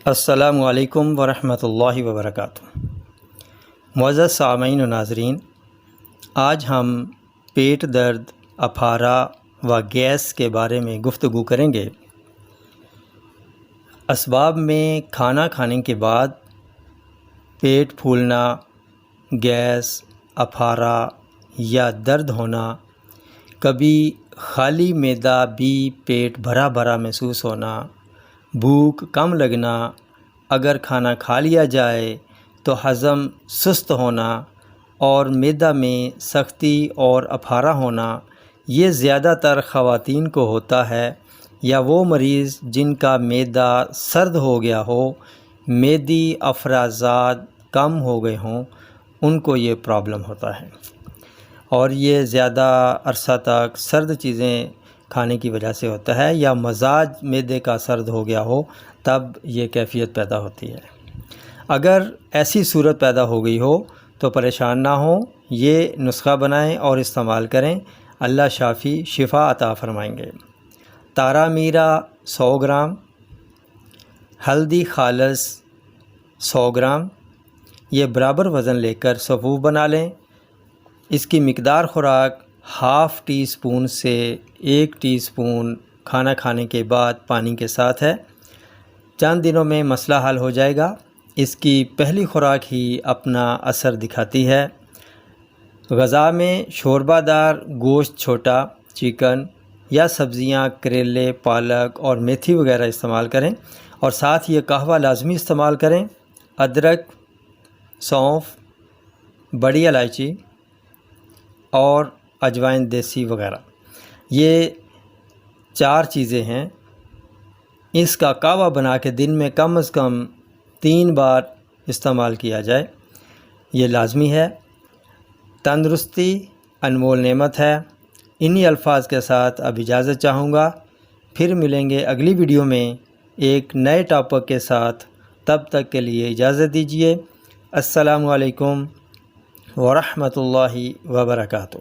السلام علیکم ورحمۃ اللہ وبرکاتہ۔ معزز سامعین و ناظرین، آج ہم پیٹ درد، اپھارا و گیس کے بارے میں گفتگو کریں گے۔ اسباب میں کھانا کھانے کے بعد پیٹ پھولنا، گیس، اپھارا یا درد ہونا، کبھی خالی معدہ بھی پیٹ بھرا بھرا محسوس ہونا، بھوک کم لگنا، اگر کھانا کھا لیا جائے تو ہضم سست ہونا اور معدہ میں سختی اور اپھارا ہونا، یہ زیادہ تر خواتین کو ہوتا ہے، یا وہ مریض جن کا معدہ سرد ہو گیا ہو، معدی افرازات کم ہو گئے ہوں، ان کو یہ پرابلم ہوتا ہے، اور یہ زیادہ عرصہ تک سرد چیزیں کھانے کی وجہ سے ہوتا ہے، یا مزاج معدے کا سرد ہو گیا ہو تب یہ کیفیت پیدا ہوتی ہے۔ اگر ایسی صورت پیدا ہو گئی ہو تو پریشان نہ ہوں، یہ نسخہ بنائیں اور استعمال کریں، اللہ شافی شفا عطا فرمائیں گے۔ تارا میرا 100 گرام، ہلدی خالص 100 گرام، یہ برابر وزن لے کر صفوف بنا لیں۔ اس کی مقدار خوراک ½ ٹی اسپون سے 1 ٹی اسپون کھانا کھانے کے بعد پانی کے ساتھ ہے۔ چند دنوں میں مسئلہ حل ہو جائے گا۔ اس کی پہلی خوراک ہی اپنا اثر دکھاتی ہے۔ غذا میں شوربہ دار گوشت، چھوٹا چکن یا سبزیاں، کریلے، پالک اور میتھی وغیرہ استعمال کریں، اور ساتھ یہ قہوہ لازمی استعمال کریں۔ ادرک، سونف، بڑی الائچی اور اجوائن دیسی وغیرہ، یہ 4 چیزیں ہیں۔ اس کا قہوہ بنا کے دن میں کم از کم 3 بار استعمال کیا جائے، یہ لازمی ہے۔ تندرستی انمول نعمت ہے۔ انہی الفاظ کے ساتھ اب اجازت چاہوں گا، پھر ملیں گے اگلی ویڈیو میں ایک نئے ٹاپک کے ساتھ۔ تب تک کے لیے اجازت دیجیے۔ السلام علیکم ورحمۃ اللہ وبرکاتہ۔